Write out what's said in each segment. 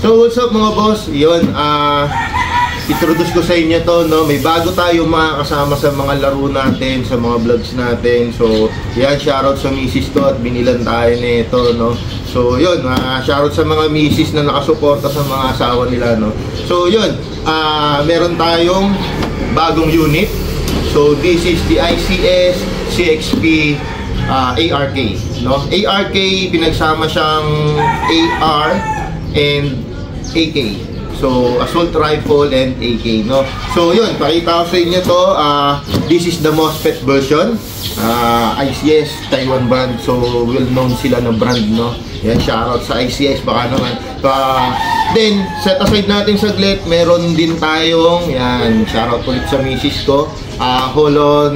So what's up mga boss? Yun, introduce ko sa inyo to, no? May bago tayo mga kasama sa mga laro natin, sa mga vlogs natin. So yan, shoutout sa misis ko at binilan tayo nito, no? So yun, shoutout sa mga misis na nakasuporta sa mga asawa nila, no? So yun, meron tayong bagong unit. So this is the ICS CXP ARK, no? ARK, pinagsama siyang AR and AK. So assault rifle and AK, no? So yun, pakita ko sa inyo to. This is the MOSFET version. ICS Taiwan brand. So well known sila na brand, no? Yan, shoutout sa ICS baka naman. Then set aside natin saglit, meron din tayong yan, shoutout ulit sa misis ko. Holo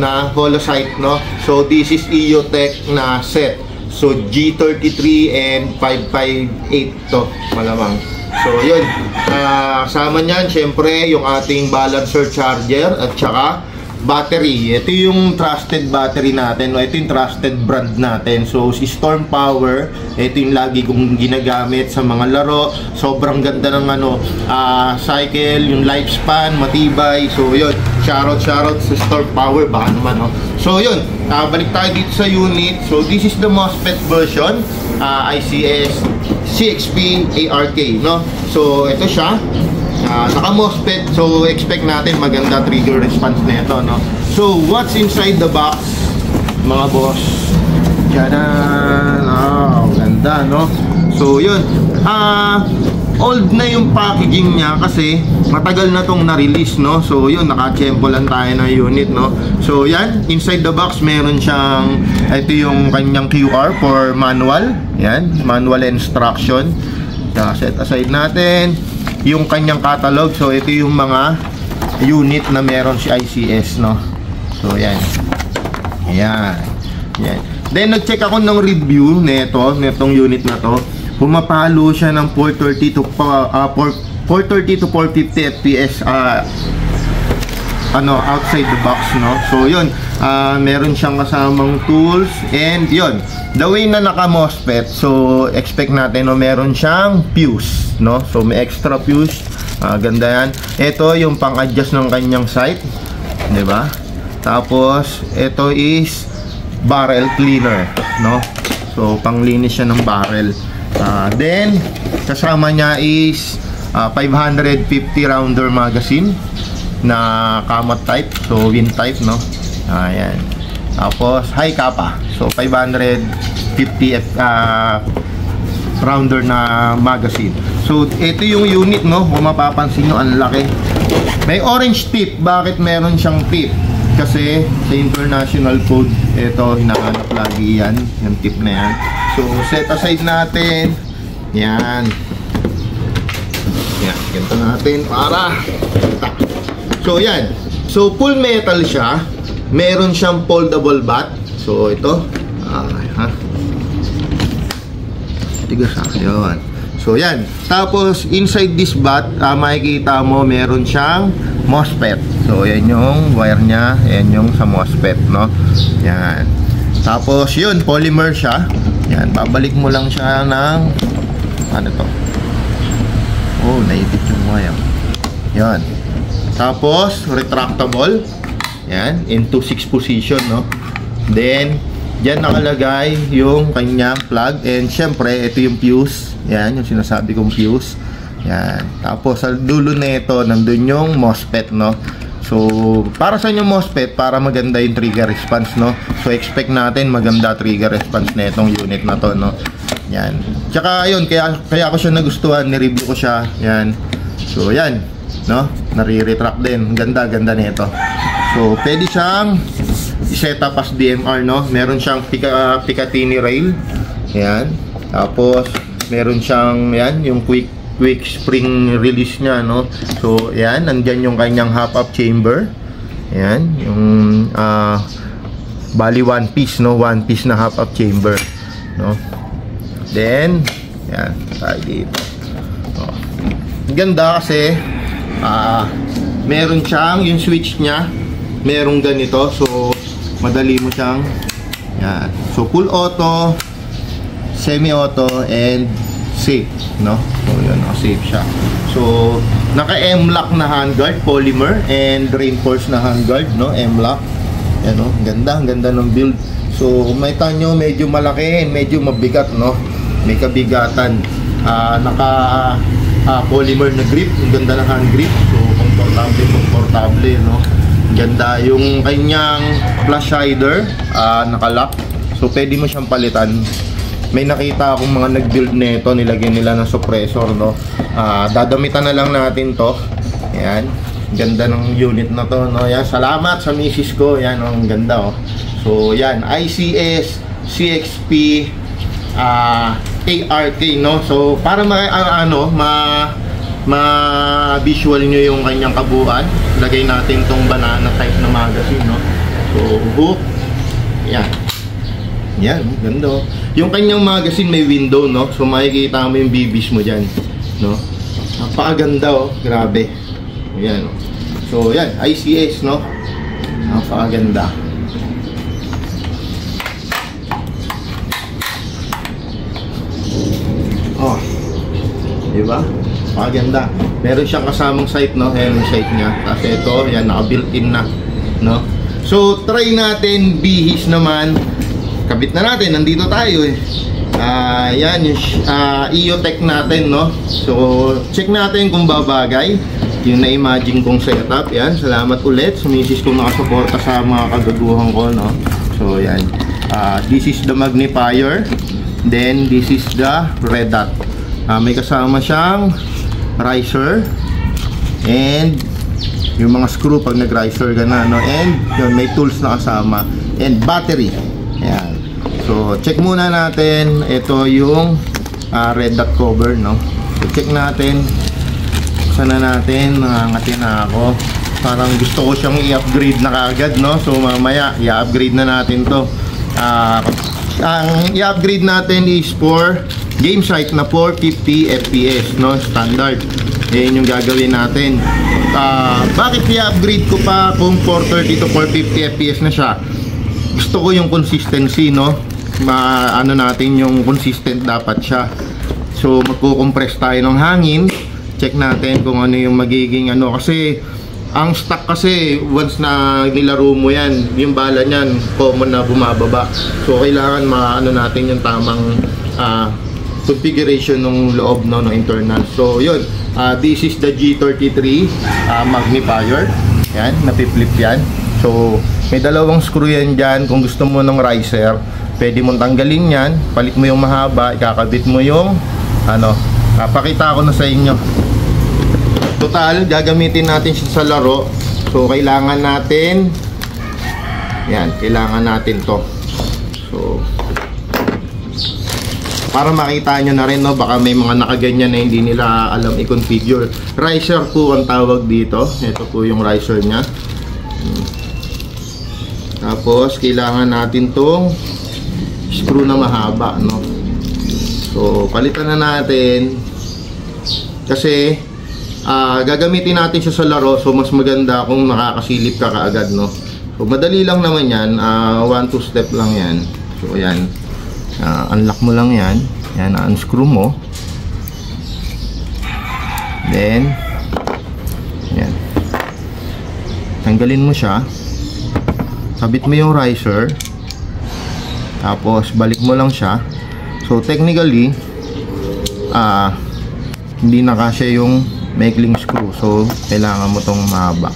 sight, no? So this is EOTech na set. So G33 and 558 to malamang. So yun, kasama niyan syempre yung ating balancer charger at saka battery. Ito yung trusted battery natin, no? Ito yung trusted brand natin. So si Storm Power, ito yung lagi kong ginagamit sa mga laro. Sobrang ganda ng cycle, yung lifespan, matibay. So yun, shoutout sa Storm Power baka naman, no? So yun, balik tayo dito sa unit. So this is the MOSFET version, ICS CXP ARK, no? So ito siya, naka MOSFET. So expect natin maganda trigger response nito, no? So what's inside the box mga boss? Diyan, ganda, no? So yun, old na yung packaging niya kasi matagal na tong na-release, no? So yun, naka-tsempo lang tayo ng unit, no? So yan, inside the box meron siyang, ito yung kanyang QR for manual. Yan, manual instruction. Set aside natin yung kanyang catalog. So ito yung mga unit na meron si ICS, no? So yan. Yan. Then nag-check ako ng review netong unit na to. Pumapalo siya ng 430 to 450 FPS outside the box, no? So yun, meron siyang kasamang tools and yun, the way na naka MOSFET, so expect natin, no, meron siyang fuse, no? So may extra fuse, ganda yan. Ito yung pang-adjust ng kanyang sight, di ba? Tapos ito is barrel cleaner, no? So panglinis siya ng barrel. Then kasama niya is 550 rounder magazine na kamot type, so win type, no? Ayan. Tapos high kappa, so 550 rounder na magazine. So ito yung unit, no? Kung mapapansin nyo, ang laki. May orange tip. Bakit meron siyang tip? Kasi sa international code, ito hinahanap lagi yan, yung tip na yan. So set aside natin. Yan. Yan, ganito natin para. So yan. So full metal siya. Meron siyang foldable bat. So ito. Tigas yun. So yan. Tapos inside this bat, makikita mo meron siyang MOSFET. So yan yung wire niya. Yan yung sa MOSFET, no? Yan. Tapos yun, polymer siya. Yan, babalik mo lang siya ng ano to. Oh, naipit yung wire. Yan. Tapos retractable. Yan, into 6 position, no? Then diyan nakalagay yung kanyang plug and syempre ito yung fuse. Yan, yung sinasabi kong fuse. Yan. Tapos sa dulo nito nandun yung MOSFET, no? So para sa inyo MOSFET, para maganda yung trigger response, no? So expect natin maganda trigger response na itong unit na to, no? Yan. Tsaka yun, kaya ako siya nagustuhan, ni-review ko siya. Yan. So yan, no? Nare-retract din. Ganda nito. So pwede siyang i-set up as DMR, no? Meron siyang Picatinny rail. Yan. Tapos meron siyang yan, yung quick spring release niya, no? So yan, nandyan yung kanyang half-up chamber. Yan, yung bali one piece, no? One piece na half-up chamber, no? Then yan, tayo dito. Ganda kasi meron siyang yung switch niya, merong ganito. So madali mo siyang yan. So full auto, semi auto and safe, no? So yan, safe siya. So naka M-lock na handguard, polymer and reinforced na handguard, no? M-lock. Yan, no? Ang ganda ng build. So may tanyo, medyo malaki, medyo mabigat, no? May kabigatan. Naka polymer na grip, ang ganda ng hand grip. So komportable, no? Ganda yung kanyang flash hider, naka-lock. So pwede mo siyang palitan. May nakita akong mga nag-build nito, nilagyan nila ng suppressor, no? Dadamitan na lang natin to. Ayan, ganda ng unit na to, no? Yan, salamat sa misis ko. Yan, ang ganda, oh. So yan, ICS CXP ARK, no? So para ma-visual nyo yung kanyang kabuuan, lagay natin tong banana type na magazine, no? So hook, yan. Yan, ganda. Yung kanyang magazine may window, no? So makikita mo yung BBs mo dyan, no? Napakaganda, oh. Grabe. Yan, oh. So yan, ICS, no? Napakaganda. Oh, diba? Napakaganda. Meron siyang kasamang sight, no? Ayan yung sight niya. Kasi ito, yan, naka-built-in na, no? So try natin bihis naman. Kabit na natin, nandito tayo eh. Yan yung EOTech natin, no? So check natin kung babagay yung na-imagine kong setup. Yan, salamat ulit sa misis kong nakasuporta sa mga kagaguhan ko, no? So yan, this is the magnifier. Then this is the red dot. May kasama siyang riser and yung mga screw pag nag-riser ka na, no? And yun, may tools na kasama and battery. Ayan. So check muna natin. Ito yung red dot cover, no? So check natin. Sana natin, nangangatin na ako. Parang gusto ko siyang i-upgrade na kaagad, no? So mamaya i-upgrade na natin to. Ang i-upgrade natin is for game sight na 450 FPS, no? Standard. Yan yung gagawin natin. Bakit i-upgrade ko pa kung 430 to 450 FPS na siya? Gusto ko yung consistency, no? Ano natin yung consistent dapat siya. So magko-compress tayo ng hangin. Check natin kung ano yung magiging ano, kasi ang stock kasi once na nilaro mo yan, yung bala niyan common na bumababa. So kailangan maano natin yung tamang configuration ng loob, no, ng internal. So yun, this is the G33 magnifier. Yan, napiplip yan. So may dalawang screw yan dyan. Kung gusto mo ng riser, pwede mong tanggalin yan, palit mo yung mahaba, ikakabit mo yung ano, pakita ko na sa inyo. Total, gagamitin natin siya sa laro. So kailangan natin yan, kailangan natin to. So para makita nyo na rin, no, baka may mga nakaganyan na hindi nila alam i-configure. Riser po ang tawag dito. Ito po yung riser nya. Tapos kailangan natin tong screw na mahaba, no? So palitan na natin kasi gagamitin natin siya sa laro. So mas maganda kung nakakasilip ka kaagad, no? So madali lang naman yan, 1-2 step lang yan. So yan, unlock mo lang yan. Yan, unscrew mo. Then yan, tanggalin mo siya, kabit mo yung riser, tapos balik mo lang siya. So technically hindi na kasya yung maikling screw, so kailangan mo tong mahaba.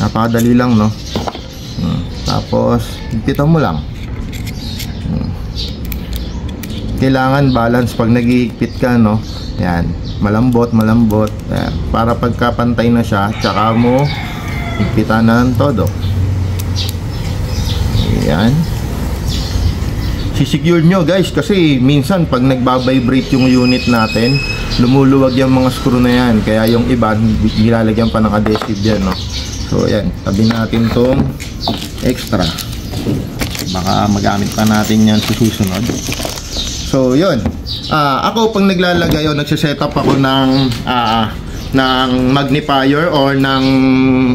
Napakadali lang, no? Tapos higpitan mo lang. Kailangan balance pag nag-ihigpit ka, no? Yan, malambot. Yan. Para pagkapantay na siya, tsaka mo higpitan na ng todo. Yan. Sisecure nyo, guys, kasi minsan pag nagbabibrate yung unit natin, lumuluwag yung mga screw na yan. Kaya yung iba, nilalagyan pa ng adhesive yan, no? So yan, tabi natin tong extra, baka magamit pa natin yan sa susunod. So yun, ako pag naglalagay o nagsisetup ako ng magnifier or ng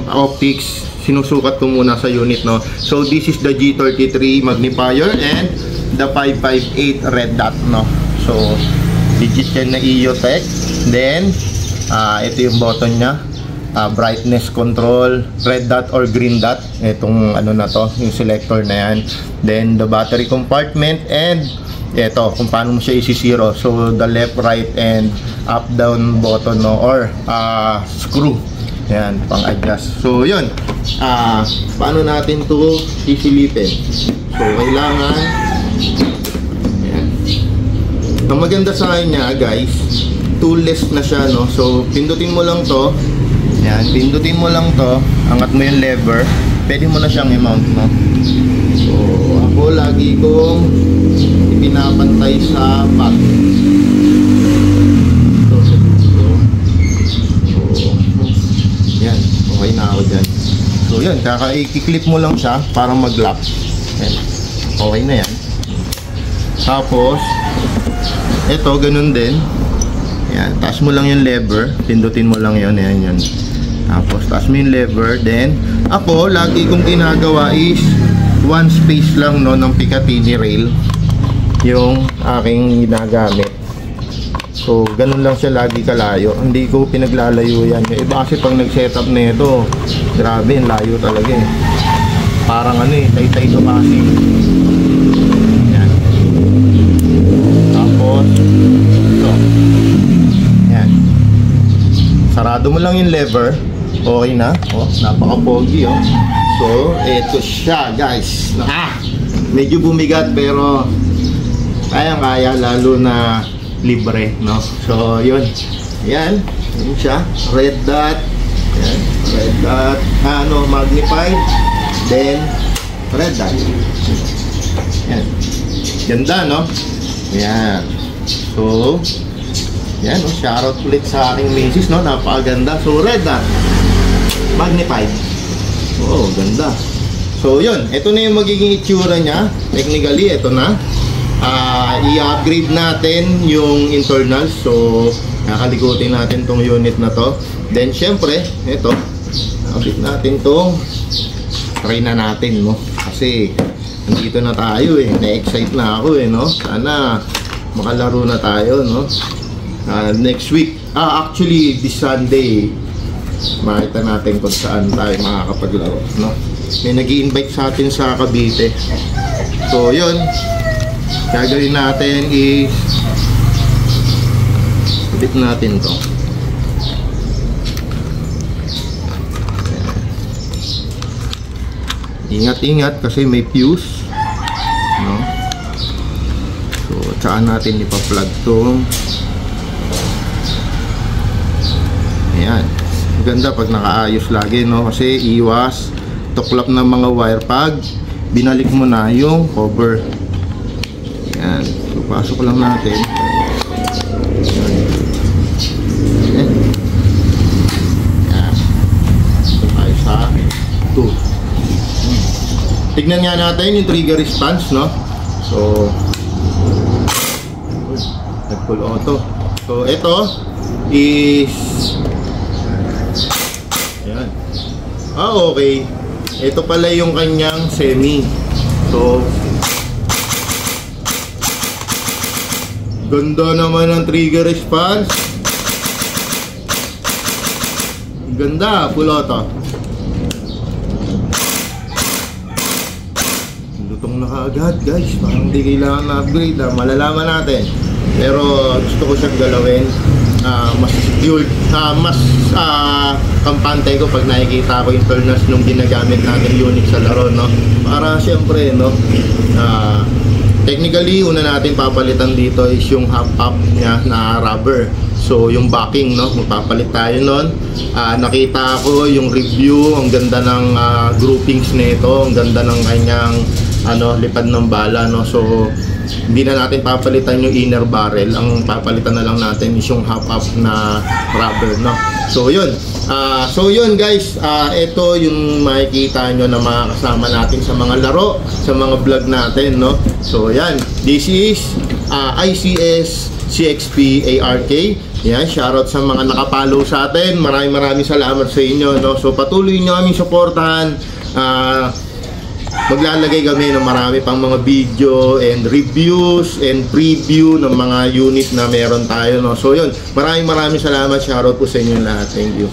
optics, sinusukat ko muna sa unit, no? So this is the G33 magnifier and the 558 red dot, no? So Digit yan na EOTech. Then, ito yung button nya. Brightness control, red dot or green dot. Itong ano na to, yung selector na yan. Then, the battery compartment and ito, kung paano mo siya isi-zero. So, the left, right, and up, down button, no? Or screw. Yan, pang-adjust. So, yun. Paano natin to isilipin? So, kailangan yan. Ang maganda sa kanya, guys, toolless na siya, no? So, pindutin mo lang to. Yan, pindutin mo lang to. Angat mo yung lever. Pwede mo na siyang i-mount, no? So, ako lagi kong ipinapantay sa back. Yan, okay na ako dyan. So, yan, kaka-i-clip mo lang siya para mag-lock. Yan, okay na yan. Tapos, ito, ganun din. Yan, taas mo lang yung lever. Pindutin mo lang yun, yan, yan. Tapos, taas mo yung lever. Then, ako, lagi kong ginagawa is one space lang, no, ng Picatinny rail yung aking ginagamit. So, ganun lang siya lagi kalayo. Hindi ko pinaglalayo yan. Yung iba kasi pag nag-setup na ito, grabe, layo talaga eh. Parang ano eh, tay-tay ito kasi. Yan. Tapos, ito. Yan. Sarado mo lang yung lever. Okay na. Oh, napaka-pogi oh. So, ito siya guys. Medyo bumigat pero kayang-kaya, lalo na libre, no? So, yun. Ayan. Yun siya. Red dot. Ayan. Red dot. Magnified. Then, red dot. Ayan. Ganda, no? Ayan. So, ayan, no? Shoutout ulit sa aking misis, no? Napakaganda. So, red dot. Magnified. Oh, ganda. So, yun. Ito na yung magiging itsura niya. Technically, ito na. I-upgrade natin yung internals. So, nakalikutin natin tong unit na to. Then, syempre, ito. Update natin tong try na natin, no? Kasi, nandito na tayo eh. Na-excite na ako eh, no? Sana makalaro na tayo, no? Next week. Actually, this Sunday, makita natin kung saan tayo makakapaglaro, no? May nag-i-invite sa atin sa Cavite. So, yun. Gagawin natin is update natin to. Ingat-ingat kasi may fuse, no? So, tsaka natin ipa-plug to. Ayan. Ganda pag nakaayos lagi, no? Kasi iwas tuklap ng mga wire pag binalik mo na yung cover. Ayan. So, pasok lang natin. Ayan. Ayan. Ito tayo sa 2. Tignan nga natin yung trigger response, no? So, nag-full auto. So, ito is ayan. Okay. Ito pala yung kanyang semi. So, ganda naman ang trigger response. Ganda, full auto. Lutong na kaagad guys. Parang hindi kailangan na upgrade. Malalaman natin. Pero gusto ko siyang galawin. Mas build, mas kampante ko pag nakikita ko internals nung ginagamit natin unit sa laro, no? Para siyempre, no? Technically, una natin papalitan dito is yung half-up niya na rubber. So, yung backing, no? Magpapalit tayo nun. Nakita ko yung review. Ang ganda ng groupings nito. Ang ganda ng kanyang lipad ng bala, no? So, hindi na natin papalitan yung inner barrel. Ang papalitan na lang natin is yung half-up na rubber, no? So, yun. So, yun guys. Ito yung makikita nyo na makakasama natin sa mga laro, sa mga vlog natin, no? So, yan. This is ICS CXP ARK. Yan, shoutout sa mga nakapollow sa atin. Maraming salamat sa inyo, no? So, patuloy nyo aming supportahan. maglalagay kami ng marami pang mga video and reviews and preview ng mga unit na meron tayo, no? So yun, maraming salamat, shoutout po sa inyo lahat. Thank you.